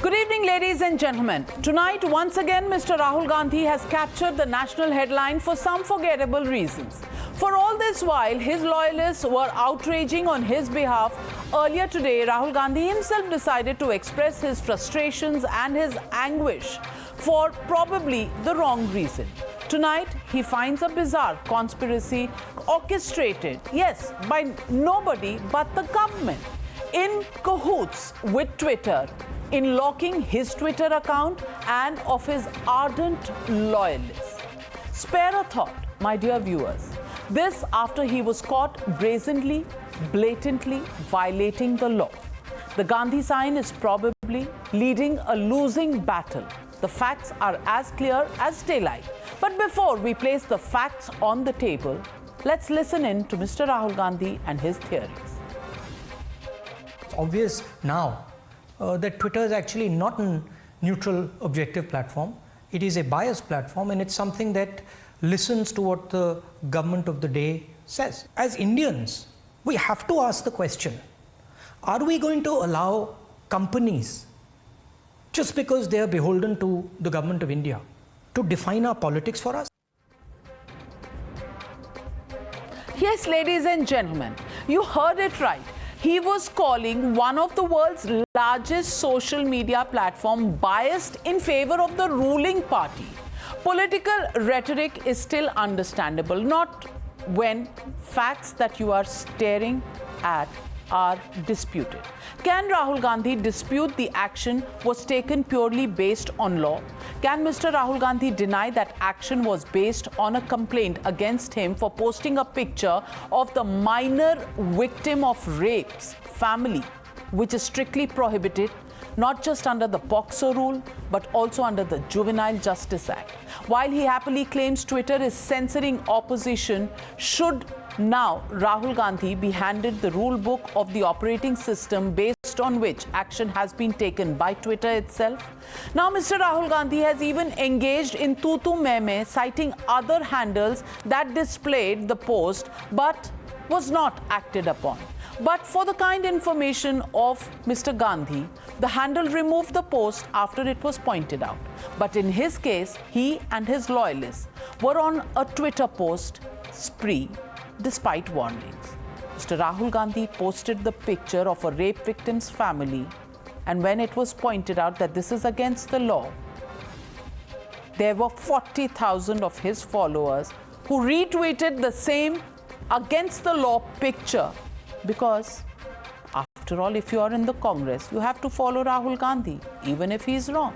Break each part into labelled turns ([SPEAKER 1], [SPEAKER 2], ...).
[SPEAKER 1] Good evening, ladies and gentlemen. Tonight, once again, Mr. Rahul Gandhi has captured the national headline for some forgettable reasons. For all this while, his loyalists were outraging on his behalf. Earlier today, Rahul Gandhi himself decided to express his frustrations and his anguish for probably the wrong reason. Tonight, he finds a bizarre conspiracy orchestrated, yes, by nobody but the government, in cahoots with Twitter, in locking his Twitter account and of his ardent loyalists. Spare a thought, my dear viewers. This after he was caught brazenly, blatantly violating the law. The Gandhi sign is probably leading a losing battle. The facts are as clear as daylight. But before we place the facts on the table, let's listen in to Mr. Rahul Gandhi and his theories.
[SPEAKER 2] It's obvious now that Twitter is actually not a neutral, objective platform. It is a biased platform, and it's something that listens to what the government of the day says. As Indians, we have to ask the question, are we going to allow companies, just because they are beholden to the government of India, to define our politics for us?
[SPEAKER 1] Yes, ladies and gentlemen, you heard it right. He was calling one of the world's largest social media platform biased in favor of the ruling party. Political rhetoric is still understandable, not when facts that you are staring at are disputed. Can Rahul Gandhi dispute the action was taken purely based on law? Can Mr. Rahul Gandhi deny that action was based on a complaint against him for posting a picture of the minor victim of rape's family, which is strictly prohibited, not just under the POCSO rule, but also under the Juvenile Justice Act? While he happily claims Twitter is censoring opposition, should now Rahul Gandhi be handed the rule book of the operating system based on which action has been taken by Twitter itself? Now Mr. Rahul Gandhi has even engaged in tutu meme, citing other handles that displayed the post but was not acted upon. But for the kind information of Mr. Gandhi, the handle removed the post after it was pointed out. But in his case, he and his loyalists were on a Twitter post spree despite warnings. Mr. Rahul Gandhi posted the picture of a rape victim's family, and when it was pointed out that this is against the law, there were 40,000 of his followers who retweeted the same against the law picture, because after all, if you are in the Congress, you have to follow Rahul Gandhi, even if he is wrong.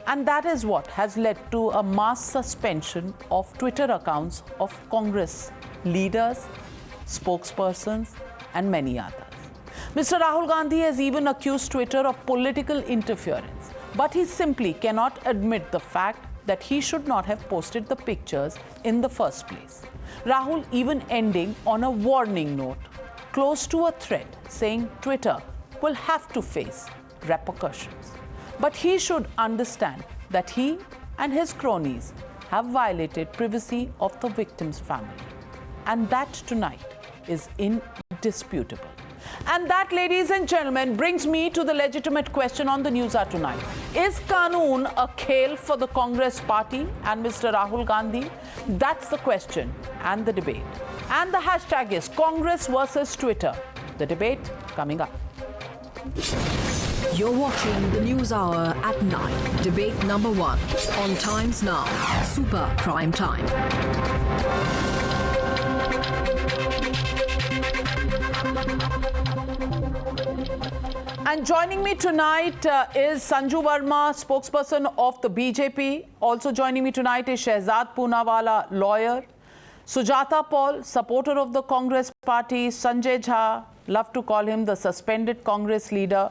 [SPEAKER 1] And that is what has led to a mass suspension of Twitter accounts of Congress leaders, spokespersons, and many others. Mr. Rahul Gandhi has even accused Twitter of political interference, but he simply cannot admit the fact that he should not have posted the pictures in the first place. Rahul even ending on a warning note, close to a threat, saying Twitter will have to face repercussions. But he should understand that he and his cronies have violated privacy of the victim's family. And that tonight is indisputable. And that, ladies and gentlemen, brings me to the legitimate question on the News Hour tonight. Is Qanun a khel for the Congress party and Mr. Rahul Gandhi? That's the question and the debate. And the hashtag is Congress versus Twitter. The debate coming up.
[SPEAKER 3] You're watching the News Hour at 9. Debate number 1 on Times Now. Super Prime Time.
[SPEAKER 1] And joining me tonight is Sanju Verma, spokesperson of the BJP. Also joining me tonight is Shehzad Poonawala, lawyer. Sujata Paul, supporter of the Congress party. Sanjay Jha, love to call him the suspended Congress leader.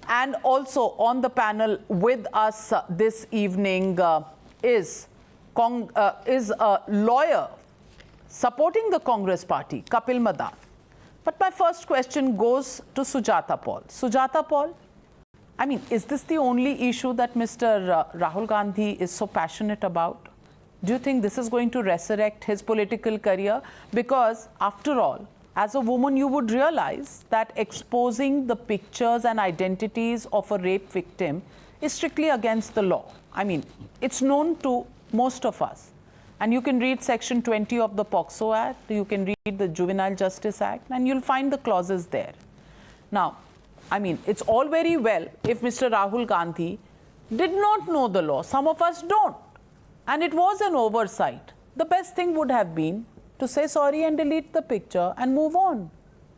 [SPEAKER 1] And also on the panel with us this evening is a lawyer supporting the Congress party, Kapil Madan. But my first question goes to Sujata Paul. Sujata Paul, I mean, is this the only issue that Mr. Rahul Gandhi is so passionate about? Do you think this is going to resurrect his political career? Because after all, as a woman, you would realize that exposing the pictures and identities of a rape victim is strictly against the law. I mean, it's known to most of us. And you can read Section 20 of the POCSO Act, you can read the Juvenile Justice Act, and you'll find the clauses there. Now, I mean, it's all very well if Mr. Rahul Gandhi did not know the law. Some of us don't. And it was an oversight. The best thing would have been to say sorry and delete the picture and move on.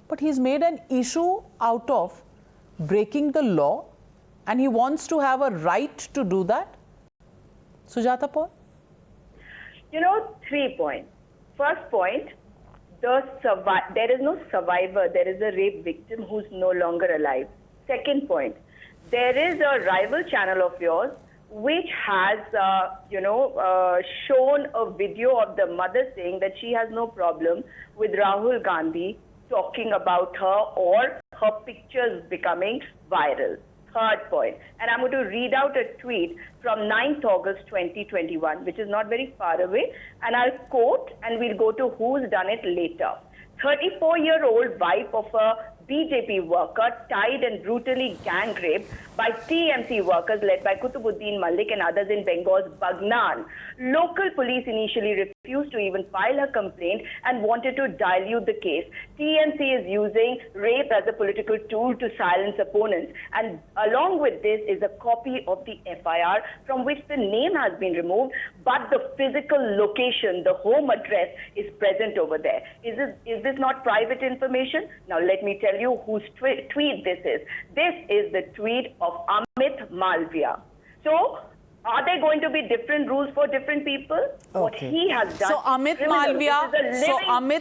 [SPEAKER 1] But he's made an issue out of breaking the law, and he wants to have a right to do that. Sujata Paul?
[SPEAKER 4] 3 points. First point, there is no survivor. There is a rape victim who's no longer alive. Second point, there is a rival channel of yours which has, shown a video of the mother saying that she has no problem with Rahul Gandhi talking about her or her pictures becoming viral. Third point, and I'm going to read out a tweet from 9th August 2021, which is not very far away, and I'll quote, and we'll go to who's done it later. 34-year-old wife of a BJP worker tied and brutally gang raped by TMC workers led by Kutubuddin Malik and others in Bengal's Bagnan. Local police initially refused to even file a complaint and wanted to dilute the case. TMC is using rape as a political tool to silence opponents, and along with this is a copy of the FIR from which the name has been removed, but the physical location, the home address is present over there. Is this not private information? Now let me tell you whose tweet this is. This is the tweet of Amit Malviya. So, are there going to be different rules for different people?
[SPEAKER 1] Okay.
[SPEAKER 4] What he has done.
[SPEAKER 1] So Amit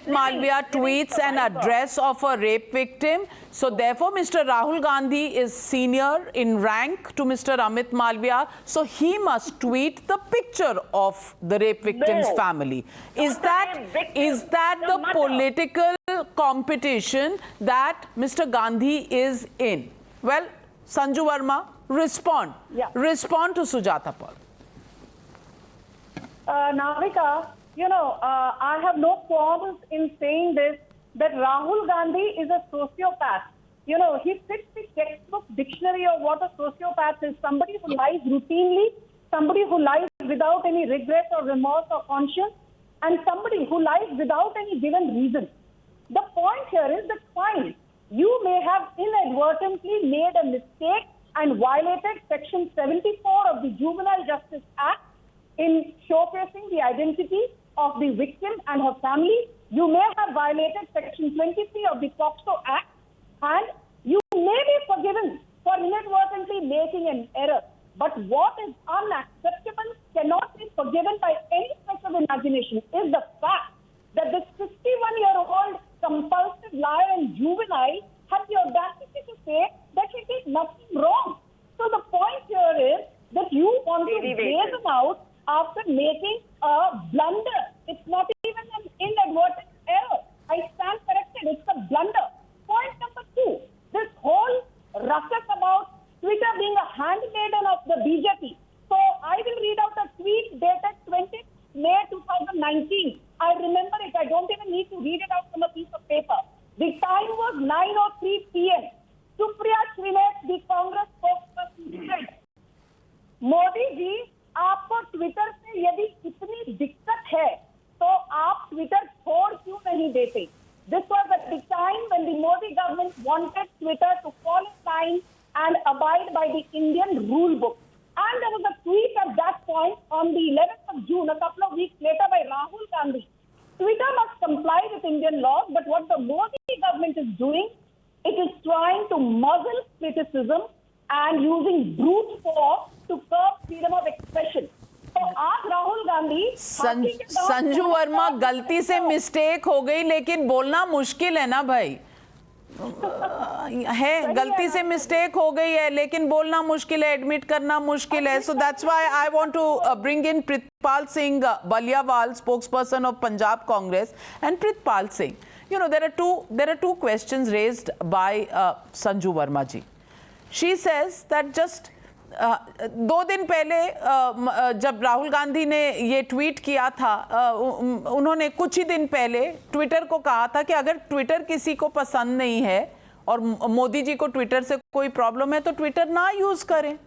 [SPEAKER 1] Malviya tweets an address of a rape victim. So therefore, Mr. Rahul Gandhi is senior in rank to Mr. Amit Malviya. So he must tweet the picture of the rape victim's family. Is that the political competition that Mr. Gandhi is in? Well, Sanju Verma, respond.
[SPEAKER 5] Yeah.
[SPEAKER 1] Respond to Sujata Paul.
[SPEAKER 5] Navika, I have no qualms in saying this, that Rahul Gandhi is a sociopath. He fits the textbook dictionary of what a sociopath is. Somebody who lies routinely, somebody who lies without any regret or remorse or conscience, and somebody who lies without any given reason. The point here is that fine, you may have inadvertently made a mistake and violated Section 74 of the Juvenile Justice Act in showcasing the identity of the victim and her family. You may have violated Section 23 of the POCSO Act, and you may be forgiven for inadvertently making an error. But what is unacceptable, cannot be forgiven by any stretch of imagination, is the fact that this 51-year-old compulsive liar and juvenile had the audacity to say that he did nothing wrong. So the point here is that you want to brazen out after making a blunder. It's not even an inadvertent error. I stand corrected. It's a blunder. Point number 2, this whole ruckus about Twitter being a handmaiden of the BJP. So I will read out a tweet dated 20th May 2019. I remember it. I don't even need to read it out from a piece of paper. The time was 9:03 p.m. Supriya Shrinesh, the Congress spokesperson, said, Modi ji आपको Twitter से यदि इतनी दिक्कत है तो आप Twitter छोड़ क्यों नहीं देते? This was at the time when the Modi government wanted Twitter to fall in line and abide by the Indian rule book. And there was a tweet at that point on the 11th of June, a couple of weeks later, by Rahul Gandhi. Twitter must comply with Indian laws, but what the Modi government is doing, it is trying to muzzle criticism and using brute force to curb freedom of expression. So आज राहुल गांधी
[SPEAKER 1] संजू वर्मा, गलती से mistake हो गई, लेकिन बोलना मुश्किल है ना भाई. है, गलती से मिस्टेक हो गई है, लेकिन बोलना मुश्किल है, एडमिट करना मुश्किल है. So that's why I want to bring in Pritpal Singh Baliawal, spokesperson of Punjab Congress. And Pritpal Singh, there are two questions raised by Sanju Verma ji. She says that just 2 दिन पहले जब राहुल गांधी ने ये tweet किया था, उन्होंने कुछ ही दिन पहले ट्विटर को कहा था कि अगर ट्विटर किसी को पसंद नहीं है और मोदी जी को ट्विटर से कोई प्रॉब्लम है तो ट्विटर ना यूज करें।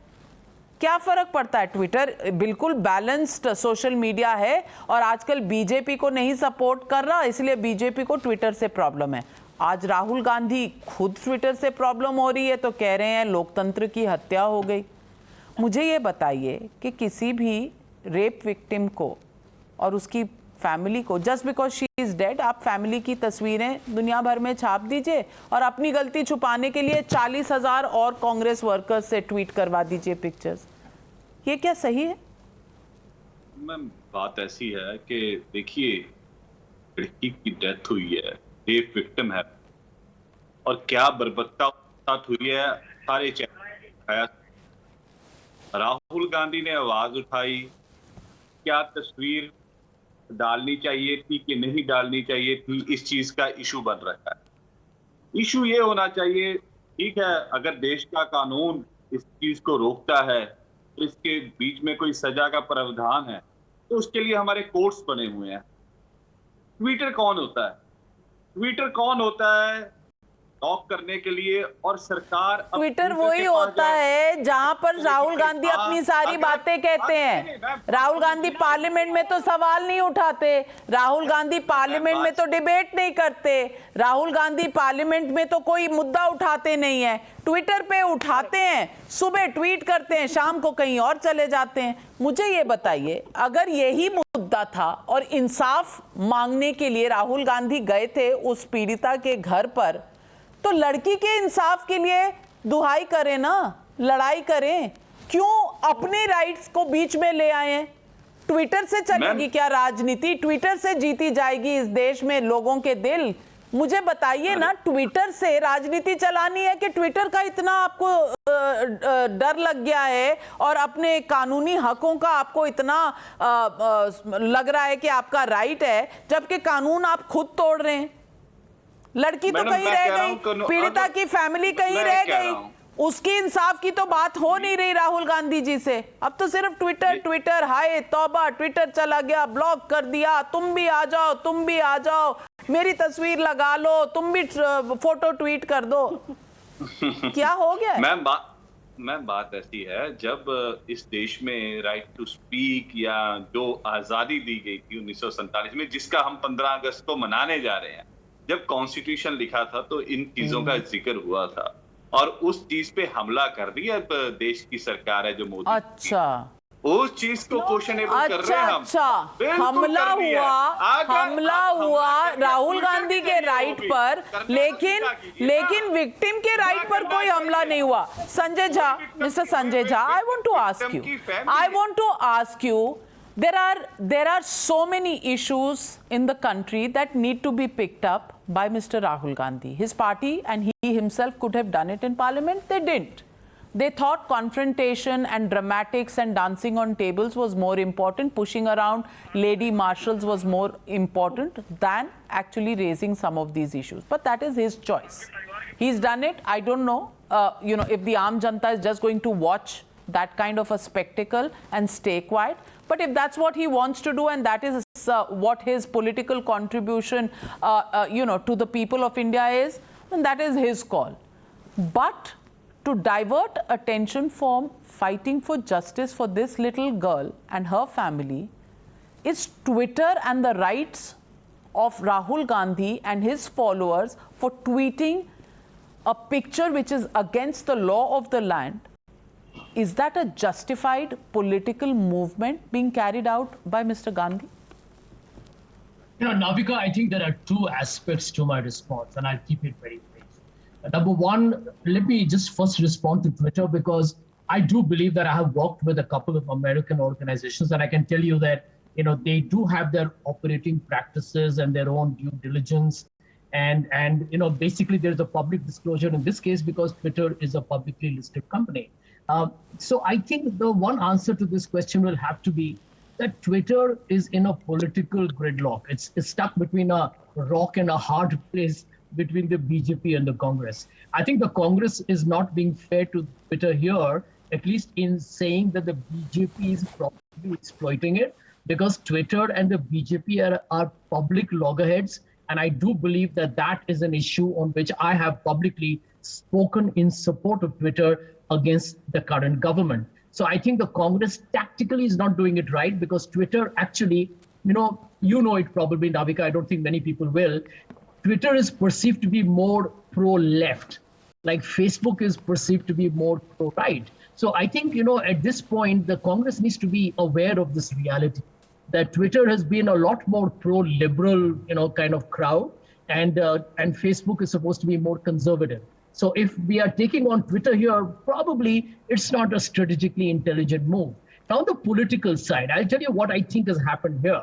[SPEAKER 1] क्या फर्क पड़ता है? ट्विटर बिल्कुल बैलेंस्ड सोशल मीडिया है और आजकल बीजेपी को नहीं सपोर्ट कर रहा, इसलिए बीजेपी को ट्विटर से प्रॉब्लम है। आज राहुल गांधी खुद ट्विटर से प्रॉब्लम हो रही है तो कह रहे हैं लोकतंत्र की हत्या हो गई। मुझे ये बताइए कि किसी भी रेप विक्टिम को और उसकी फैमिली को, just because she is dead, आप फैमिली की तस्वीरें दुनिया भर में छाप दीजिए और अपनी गलती छुपाने के लिए 40,000 और कांग्रेस वर्कर्स से ट्वीट करवा दीजिए पिक्चर्स। ये क्या सही है?
[SPEAKER 6] मैम, बात ऐसी है कि देखिए, लड़की की डेथ हुई है, रेप विक्टिम है, और क्या बर्बरता साथ हुई है सारे चैनल। राहुल गांधी ने आवाज उठाई, क्या तस्वीर डालनी चाहिए थी कि नहीं डालनी चाहिए थी, इस चीज का इशू बन रहा है। इशू ये होना चाहिए, ठीक है, अगर देश का कानून इस चीज को रोकता है, तो इसके बीच में कोई सजा का प्रावधान है, तो उसके लिए हमारे कोर्ट्स बने हुए हैं। ट्विटर कौन होता है? ट्विटर कौन होता है लॉक करने के लिए? और सरकार
[SPEAKER 1] ट्विटर वही होता है जहां पर राहुल गांधी अपनी सारी बातें कहते हैं। राहुल गांधी पार्लियामेंट में तो सवाल नहीं उठाते, राहुल गांधी पार्लियामेंट में तो डिबेट नहीं करते, राहुल गांधी पार्लियामेंट में तो कोई मुद्दा उठाते नहीं है, ट्विटर पे उठाते हैं, सुबह ट्वीट करते हैं, शाम को कहीं और चले जाते हैं। मुझे ये बताइए, अगर यही मुद्दा था और इंसाफ मांगने के लिए राहुल गांधी गए थे उस पीड़िता के घर पर, तो लड़की के इंसाफ के लिए दुहाई करें ना, लड़ाई करें, क्यों अपने राइट्स को बीच में ले आए हैं? ट्विटर से चलेगी क्या राजनीति? ट्विटर से जीती जाएगी इस देश में लोगों के दिल? मुझे बताइए ना, ट्विटर से राजनीति चलानी है कि ट्विटर का इतना आपको डर लग गया है और अपने कानूनी हकों का आपको इतना लग रहा है कि आपका राइट है, जबकि कानून आप खुद तोड़ रहे हैं। लड़की तो कहीं रह गई, पीड़िता की फैमिली कहीं रह गई, उसकी इंसाफ की तो बात हो नहीं रही राहुल गांधी जी से। अब तो सिर्फ ट्विटर, हाय तौबा, ट्विटर चला गया, ब्लॉक कर दिया, तुम भी आ जाओ, तुम भी आ जाओ, मेरी तस्वीर लगा लो, तुम भी फोटो ट्वीट कर दो। क्या हो गया?
[SPEAKER 6] मैम, बात ऐसी है, जब इस देश में राइट टू स्पीक या जो आजादी दी गई थी 1947 में, जिसका हम 15 अगस्त को मनाने जा रहे हैं, जब कॉन्स्टिट्यूशन लिखा था तो इन चीजों का जिक्र हुआ था, और उस चीज पे हमला कर दिया देश की सरकार है जो मोदी।
[SPEAKER 1] अच्छा,
[SPEAKER 6] उस चीज को क्वेश्चनेबल कर रहे हैं हम।
[SPEAKER 1] अच्छा, हमला हुआ राहुल गांधी के राइट पर, लेकिन विक्टिम के राइट पर कोई हमला नहीं हुआ। Sanjay Jha, mister Sanjay Jha, I want to ask you, there are so many issues in the country that need to be picked up by Mr. Rahul Gandhi. His party and he himself could have done it in parliament. They didn't. They thought confrontation and dramatics and dancing on tables was more important. Pushing around lady marshals was more important than actually raising some of these issues. But that is his choice. He's done it. I don't know, if the Aam Janta is just going to watch that kind of a spectacle and stay quiet. But if that's what he wants to do and that is what his political contribution, to the people of India is, then that is his call. But to divert attention from fighting for justice for this little girl and her family is Twitter and the rights of Rahul Gandhi and his followers for tweeting a picture which is against the law of the land. Is that a justified political movement being carried out by Mr. Gandhi?
[SPEAKER 7] Navika, I think there are two aspects to my response, and I'll keep it very brief. Number one, let me just first respond to Twitter, because I do believe that I have worked with a couple of American organizations, and I can tell you that, they do have their operating practices and their own due diligence. And basically there's a public disclosure in this case because Twitter is a publicly listed company. So I think the one answer to this question will have to be that Twitter is in a political gridlock. It's stuck between a rock and a hard place between the BJP and the Congress. I think the Congress is not being fair to Twitter here at least in saying that the BJP is probably exploiting it, because Twitter and the BJP are public loggerheads. And I do believe that that is an issue on which I have publicly spoken in support of Twitter against the current government. So I think the Congress tactically is not doing it right, because Twitter actually, you know it probably, Navika, I don't think many people will. Twitter is perceived to be more pro-left, like Facebook is perceived to be more pro-right. So I think, at this point, the Congress needs to be aware of this reality, that Twitter has been a lot more pro-liberal, kind of crowd, and Facebook is supposed to be more conservative. So if we are taking on Twitter here, probably it's not a strategically intelligent move. Now, the political side, I'll tell you what I think has happened here.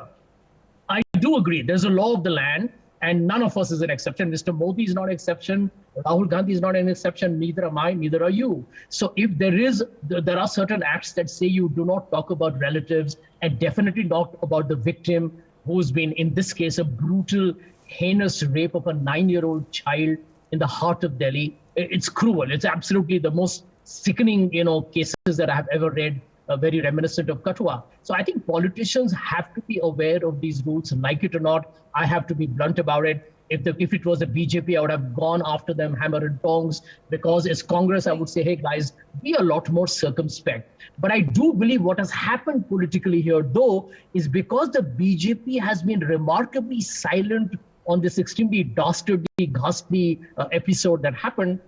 [SPEAKER 7] I do agree, there's a law of the land, and none of us is an exception. Mr. Modi is not an exception. Rahul Gandhi is not an exception. Neither am I, neither are you. So if there are certain acts that say you do not talk about relatives, and definitely not about the victim who's been, in this case, a brutal, heinous rape of a 9-year-old child in the heart of Delhi. It's cruel. It's absolutely the most sickening, cases that I have ever read, very reminiscent of Kathua. So I think politicians have to be aware of these rules, like it or not. I have to be blunt about it. If it was the BJP, I would have gone after them hammer and tongs, because as Congress, I would say, hey guys, be a lot more circumspect. But I do believe what has happened politically here, though, is because the BJP has been remarkably silent on this extremely dastardly, ghastly episode that happened.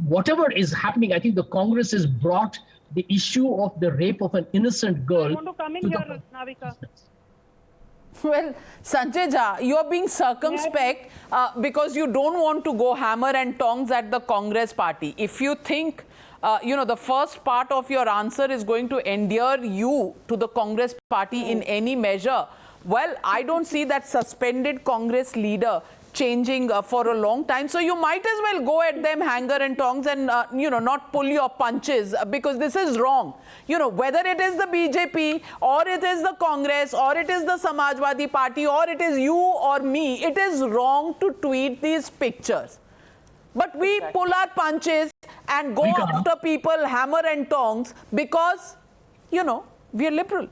[SPEAKER 7] Whatever is happening, I think the Congress has brought the issue of the rape of an innocent girl.
[SPEAKER 5] I want to come in here, Navika.
[SPEAKER 1] Well, Sanjay Jha, you are being circumspect because you don't want to go hammer and tongs at the Congress party. If you think, the first part of your answer is going to endear you to the Congress party in any measure, well, I don't see that suspended Congress leader changing for a long time. So you might as well go at them hanger and tongs and, not pull your punches, because this is wrong. Whether it is the BJP or it is the Congress or it is the Samajwadi Party or it is you or me, it is wrong to tweet these pictures. But we pull our punches and go after people hammer and tongs because, we are liberal.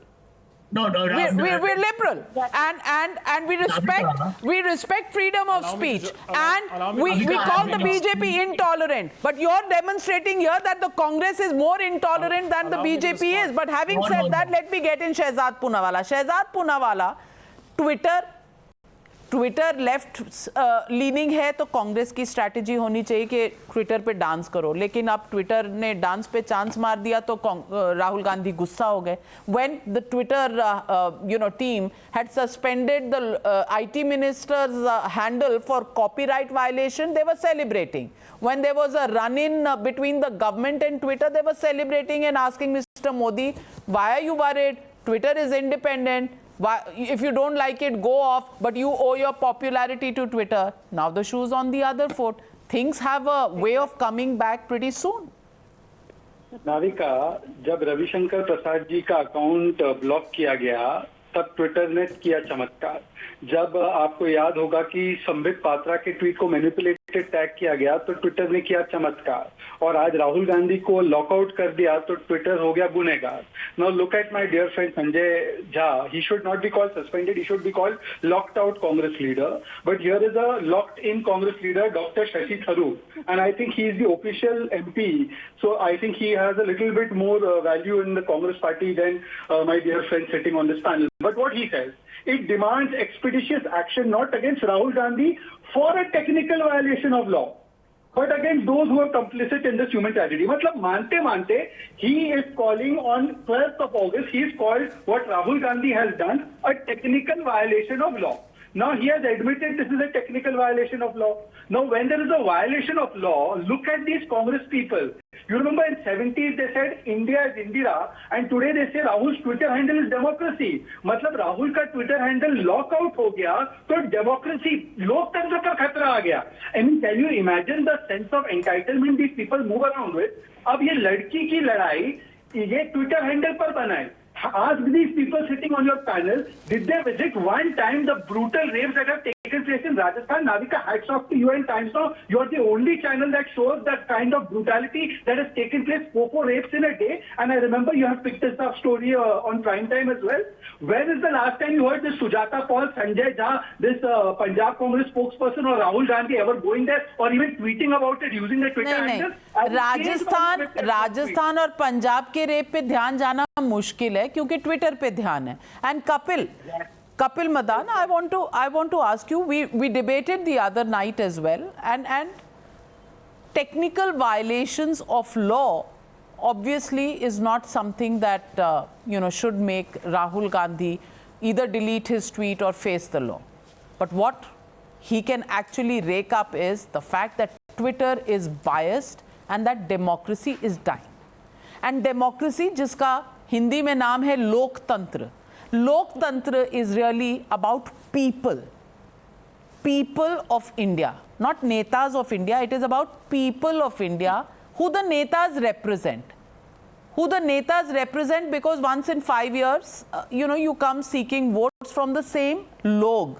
[SPEAKER 7] No,
[SPEAKER 1] we're liberal, and we respect freedom of speech, and we call the BJP intolerant. But you're demonstrating here that the Congress is more intolerant than the BJP is. But having said that, let me get in Shehzad Poonawalla. Shehzad Poonawalla, Twitter left leaning है तो कांग्रेस की strategy होनी चाहिए कि Twitter पे dance करो, लेकिन अब ट्विटर ने डांस पे चांस मार दिया तो राहुल गांधी गुस्सा हो गए. When the Twitter team had suspended the IT minister's handle for copyright violation, they were celebrating. When there was a run-in between the government and Twitter, they were celebrating and asking Mr. Modi, why are you worried? Twitter is independent. Why, if you don't like it, go off, but you owe your popularity to Twitter. Now the shoe's on the other foot. Things have a way of coming back pretty soon.
[SPEAKER 8] Navika, जब रविशंकर प्रसाद जी का account block किया गया, तब Twitter ने किया चमत्कार. जब आपको याद होगा कि संबित पात्रा के ट्वीट को मैनिपुलेटेड टैग किया गया, तो ट्विटर ने किया चमत्कार. और आज राहुल गांधी को लॉकआउट कर दिया तो ट्विटर हो गया गुनहगार. Now look at my dear friend Sanjay Jha. He should not be called suspended, he should be called locked out Congress leader. But here is a locked in Congress leader, doctor Shashi Tharoor, and I think he is the official MP. So I think he has a little bit more value in the Congress party than my dear friend sitting on this panel. But what he says, it demands expeditious action not against Rahul Gandhi for a technical violation of law, but against those who are complicit in this human tragedy. मतलब मानते he is calling on 12th of August, he is called what Rahul Gandhi has done a technical violation of law. Now he has admitted this is a technical violation of law. Now when there is a violation of law, look at these Congress people. You remember in 70s they said India is Indira, and today they say Rahul's Twitter handle is democracy. मतलब राहुल का Twitter handle lockout हो गया तो democracy, लोकतंत्र का खतरा आ गया. I mean, can you imagine the sense of entitlement these people move around with? अब ये लड़की की लड़ाई ये Twitter handle पर बना है. Ask these people sitting on your panel, did they visit one time the brutal rapes that have taken place in Rajasthan. Navika, hats off to you and Times Now. You're the only channel that shows that kind of brutality that has taken place, 4 rapes in a day. And I remember you have picked this up story on prime time as well. When is the last time you heard this Sujata Paul, Sanjay Jha, this Punjab Congress spokesperson or Rahul Gandhi ever going there or even tweeting about it using the Twitter handle?
[SPEAKER 1] Rajasthan और पंजाब के rape पे ध्यान जाना मुश्किल है क्योंकि Twitter पे ध्यान है. And Kapil Madan, I want to ask you, we debated the other night as well, and technical violations of law obviously is not something that should make Rahul Gandhi either delete his tweet or face the law. But what he can actually rake up is the fact that Twitter is biased and that democracy is dying. And democracy, जिसका हिंदी में नाम है लोकतंत्र. Loktantra is really about people of India, not netas of India. It is about people of India who the netas represent. Because once in 5 years, you come seeking votes from the same log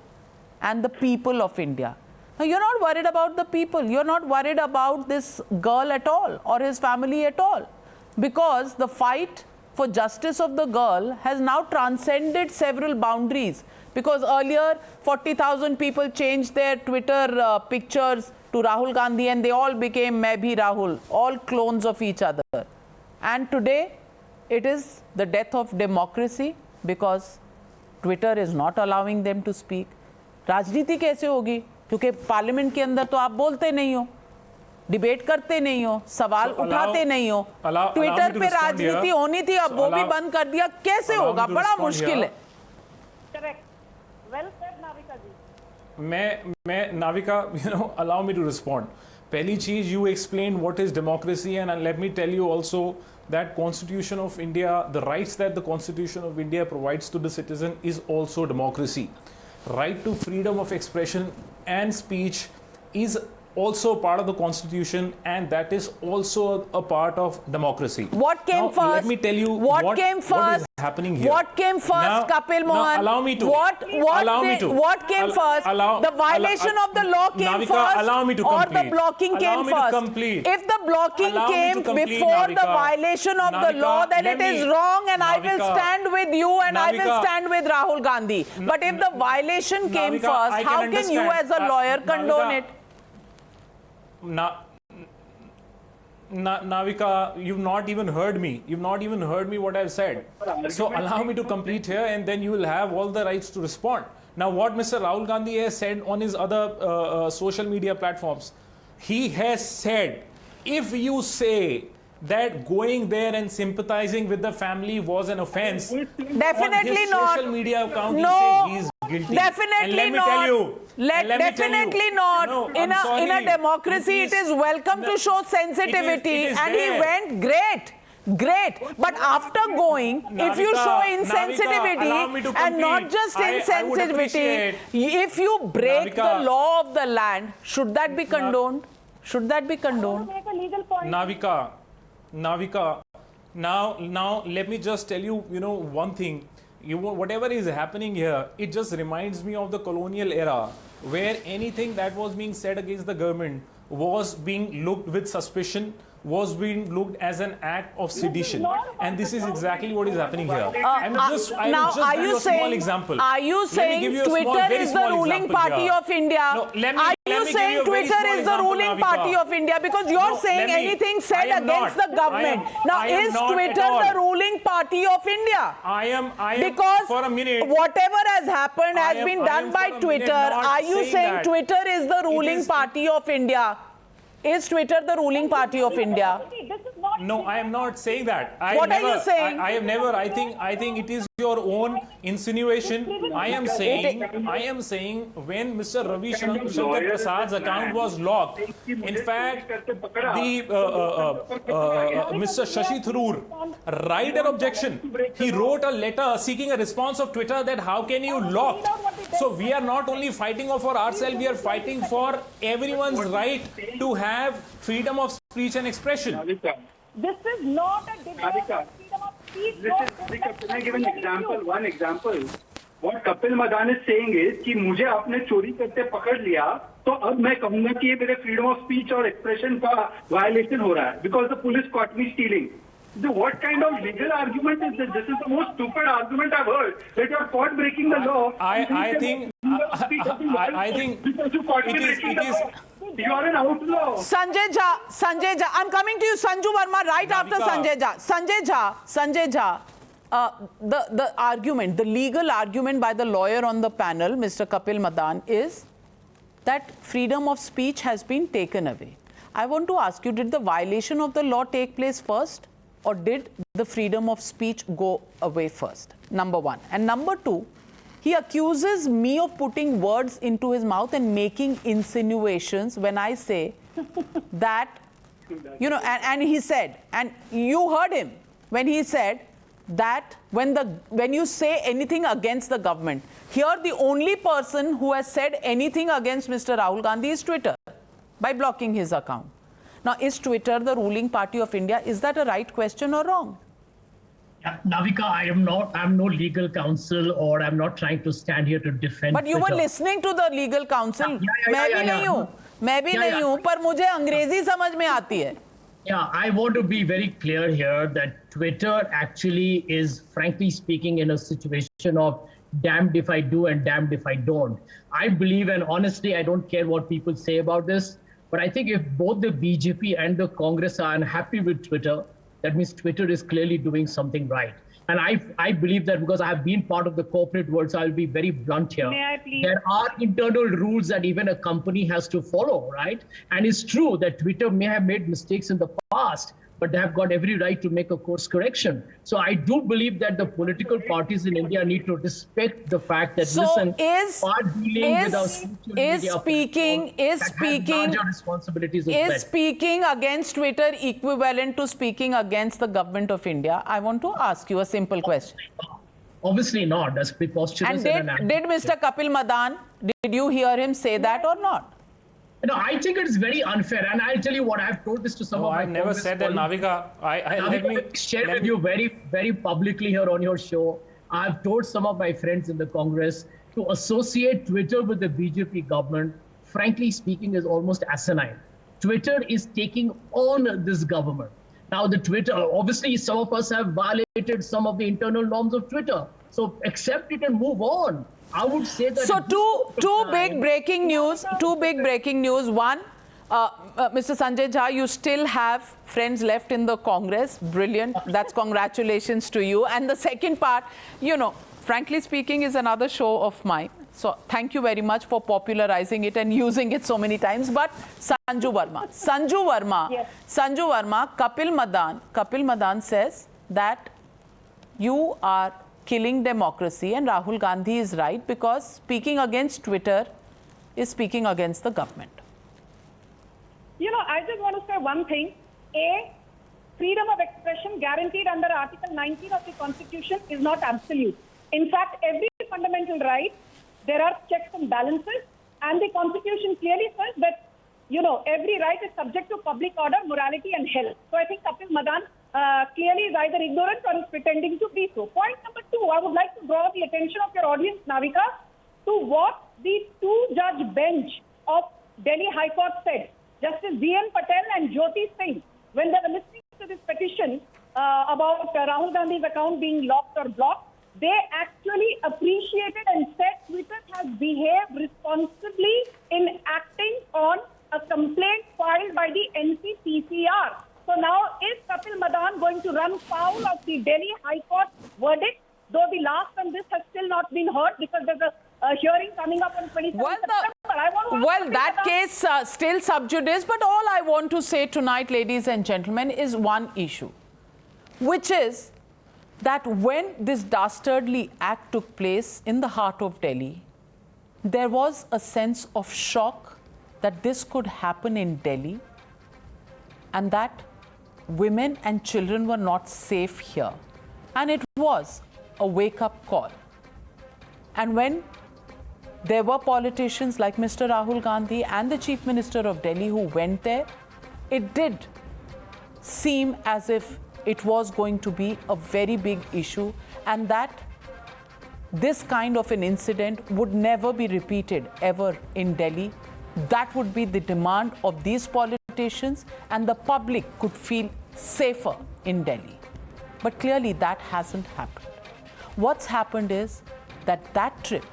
[SPEAKER 1] and the people of India. Now, you're not worried about the people. You're not worried about this girl at all or his family at all, because the fight for justice of the girl has now transcended several boundaries, because earlier 40,000 people changed their Twitter pictures to Rahul Gandhi and they all became Main Bhi Rahul, all clones of each other. And today it is the death of democracy because Twitter is not allowing them to speak. राजनीति कैसे होगी? क्योंकि parliament के अंदर तो आप बोलते नहीं हो, डिबेट करते नहीं हो, सवाल उठाते नहीं हो. ट्विटर पे राजनीति होनी थी, अब वो भी बंद कर दिया. कैसे होगा? बड़ा मुश्किल है.
[SPEAKER 5] Correct. Well said, Navika ji.
[SPEAKER 9] मैं Navika, allow me to respond. पहली चीज, you explained what is democracy, and let me tell you also that Constitution of India, the rights that the Constitution of India provides to the citizen is also democracy. Right to freedom of expression and speech is also part of the Constitution, and that is also a part of democracy.
[SPEAKER 1] What came first?
[SPEAKER 9] Let me tell you
[SPEAKER 1] what came first.
[SPEAKER 9] What is happening here.
[SPEAKER 1] What came first,
[SPEAKER 9] now,
[SPEAKER 1] Kapil Mohan?
[SPEAKER 9] Now allow me to.
[SPEAKER 1] What came first? The violation of the law came
[SPEAKER 9] Navika,
[SPEAKER 1] first,
[SPEAKER 9] allow me to
[SPEAKER 1] or
[SPEAKER 9] complete.
[SPEAKER 1] the blocking
[SPEAKER 9] Allow
[SPEAKER 1] came
[SPEAKER 9] me to
[SPEAKER 1] first?
[SPEAKER 9] complete.
[SPEAKER 1] If the blocking
[SPEAKER 9] Allow me
[SPEAKER 1] came
[SPEAKER 9] to complete,
[SPEAKER 1] before the
[SPEAKER 9] Navika.
[SPEAKER 1] violation of the law, then it is wrong, and I will stand with you, and I will stand with Rahul Gandhi. But if the violation came
[SPEAKER 9] Navika,
[SPEAKER 1] first, how can you as a lawyer condone it?
[SPEAKER 9] Navika, you've not even heard me. You've not even heard me what I've said. So allow me to complete here, and then you will have all the rights to respond. Now, what Mr. Rahul Gandhi has said on his other social media platforms, he has said, if you say that going there and sympathizing with the family was an offense,
[SPEAKER 1] definitely
[SPEAKER 9] on his
[SPEAKER 1] not.
[SPEAKER 9] social media account,
[SPEAKER 1] No,
[SPEAKER 9] he says he is guilty.
[SPEAKER 1] definitely
[SPEAKER 9] and let me
[SPEAKER 1] not.
[SPEAKER 9] tell you,
[SPEAKER 1] Definitely not.
[SPEAKER 9] No,
[SPEAKER 1] in
[SPEAKER 9] I'm
[SPEAKER 1] a democracy, it is welcome to show sensitivity, and he went great. But after going, if you show insensitivity, and not just insensitivity, if you break the law of the land, should that be condoned? Should that be condoned?
[SPEAKER 5] Make a legal point.
[SPEAKER 9] Navika, now let me just tell you, one thing. Whatever is happening here, it just reminds me of the colonial era, where anything that was being said against the government was being looked with suspicion, was being looked as an act of sedition, and this is exactly what is happening here. I will just give you a small example.
[SPEAKER 1] Are you saying Twitter is the ruling party of India? Are you saying Twitter is the ruling party of India? Because you're saying anything said against the government. Now, is Twitter the ruling party of India?
[SPEAKER 9] I am
[SPEAKER 1] because
[SPEAKER 9] for a minute.
[SPEAKER 1] Whatever has happened has been done by Twitter. Are you saying Twitter is the ruling party of India? Is Twitter the ruling party of India?
[SPEAKER 9] No, I am not saying that.
[SPEAKER 1] What are you saying?
[SPEAKER 9] I have never. I think it is your own insinuation. I am saying when Mr. Ravi Shankar Prasad's account was locked, in fact, the Mr. Shashi Tharoor wrote an objection. He wrote a letter seeking a response of Twitter that how can you lock? So we are not only fighting for ourselves, we are fighting for everyone's right to have freedom of speech and expression.
[SPEAKER 5] This is not a debate on freedom of speech.
[SPEAKER 8] Can I give an example? One example. What Kapil Madan is saying is कि मुझे आपने चोरी करते पकड़ लिया तो अब मैं कहूंगा कि ये मेरे freedom of speech और expression का violation हो रहा है because the police caught me stealing. So what kind of legal argument is this? This is the most stupid argument I've heard. That you're caught breaking the law.
[SPEAKER 9] I think
[SPEAKER 8] because you caught me breaking the law. You are an outlaw.
[SPEAKER 1] Sanjay Jha, I'm coming to you, Sanju Verma, right after Sanjay Jha. Sanjay Jha, the argument, the legal argument by the lawyer on the panel, Mr. Kapil Madan, is that freedom of speech has been taken away. I want to ask you, did the violation of the law take place first, or did the freedom of speech go away first? Number one. And number two, he accuses me of putting words into his mouth and making insinuations when I say that, you know, and he said, and you heard him when he said that when you say anything against the government, here the only person who has said anything against Mr. Rahul Gandhi is Twitter by blocking his account. Now, is Twitter the ruling party of India? Is that a right question or wrong?
[SPEAKER 7] Navika, I'm no legal counsel, or I'm not trying to stand here to defend.
[SPEAKER 1] But you
[SPEAKER 7] Twitter.
[SPEAKER 1] were listening to the legal counsel. मैं भी नहीं हूँ, पर मुझे अंग्रेजी समझ में आती है.
[SPEAKER 7] Yeah, I want to be very clear here that Twitter actually is, frankly speaking, in a situation of damned if I do and damned if I don't. I believe, and honestly, I don't care what people say about this, but I think if both the BJP and the Congress are unhappy with Twitter, that means Twitter is clearly doing something right. And I believe that because I have been part of the corporate world, so I'll be very blunt here.
[SPEAKER 5] May I please?
[SPEAKER 7] There are internal rules that even a company has to follow, right? And it's true that Twitter may have made mistakes in the past, but they have got every right to make a course correction. So I do believe that the political parties in India need to respect the fact that, listen, are dealing with our social media responsibilities as well.
[SPEAKER 1] Speaking against Twitter equivalent to speaking against the government of India? I want to ask you a simple question.
[SPEAKER 7] Obviously not. That's preposterous.
[SPEAKER 1] And did Mr. Kapil Madan, did you hear him say that or not?
[SPEAKER 7] No, I think it's very unfair, and I'll tell you what I've told this to some of my.
[SPEAKER 9] I've never said that, Navika.
[SPEAKER 7] Let me share with you very, very publicly here on your show. I've told some of my friends in the Congress to associate Twitter with the BJP government, frankly speaking, is almost asinine. Twitter is taking on this government. Now, the Twitter, obviously, some of us have violated some of the internal norms of Twitter. So accept it and move on. I would say that.
[SPEAKER 1] So two big breaking news. One, Mr. Sanjay Jha, you still have friends left in the Congress. Brilliant. That's congratulations to you. And the second part, you know, frankly speaking, is another show of mine. So thank you very much for popularizing it and using it so many times. But Sanju Verma,
[SPEAKER 5] Yes.
[SPEAKER 1] Kapil Madan says that you are killing democracy, and Rahul Gandhi is right because speaking against Twitter is speaking against the government.
[SPEAKER 5] You know, I just want to say one thing. A, freedom of expression guaranteed under Article 19 of the Constitution is not absolute. In fact, every fundamental right, there are checks and balances, and the Constitution clearly says that, you know, every right is subject to public order, morality, and health. So I think Kapil Madan clearly is either ignorant or is pretending to be so. Point number two, I would like to draw the attention of your audience, Navika, to what the two-judge bench of Delhi High Court said. Justice D.N. Patel and Jyoti Singh, when they were listening to this petition about Rahul Gandhi's account being locked or blocked, they actually appreciated and said Twitter has behaved responsibly in acting on a complaint filed by the NCPCR. So now, is Kapil Madan going to run foul of the Delhi High Court verdict, though the last on this has still not been heard because there's a hearing coming up on 27th September?
[SPEAKER 1] That case still sub judice, but all I want to say tonight, ladies and gentlemen, is one issue, which is that when this dastardly act took place in the heart of Delhi, there was a sense of shock that this could happen in Delhi and that women and children were not safe here. And it was a wake-up call. And when there were politicians like Mr. Rahul Gandhi and the Chief Minister of Delhi who went there, it did seem as if it was going to be a very big issue, and that this kind of an incident would never be repeated ever in Delhi. That would be the demand of these politicians, and the public could feel safer in Delhi. But clearly that hasn't happened. What's happened is that that trip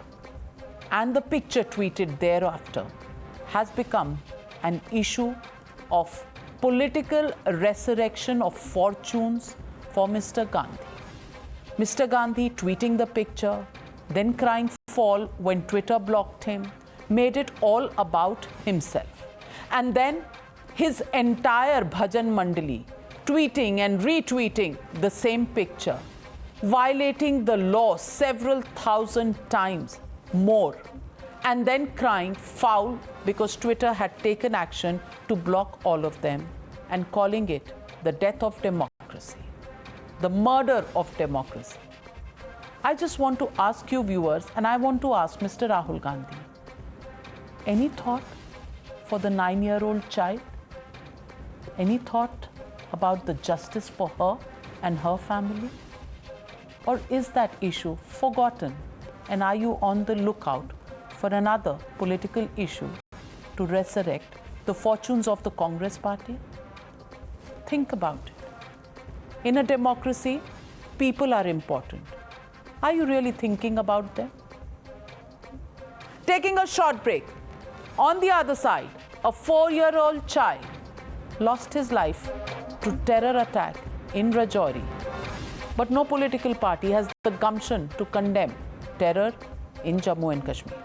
[SPEAKER 1] and the picture tweeted thereafter has become an issue of political resurrection of fortunes for Mr. Gandhi. Mr. Gandhi tweeting the picture, then crying foul when Twitter blocked him, made it all about himself. And then his entire Bhajan Mandali tweeting and retweeting the same picture, violating the law several thousand times more, and then crying foul because Twitter had taken action to block all of them, and calling it the death of democracy, the murder of democracy. I just want to ask you viewers, and I want to ask Mr. Rahul Gandhi, any thought for the 9-year-old child? Any thought about the justice for her and her family? Or is that issue forgotten, and are you on the lookout for another political issue to resurrect the fortunes of the Congress party? Think about it. In a democracy, people are important. Are you really thinking about them? Taking a short break. On the other side, a 4-year-old child lost his life to terror attack in Rajouri. But no political party has the gumption to condemn terror in Jammu and Kashmir.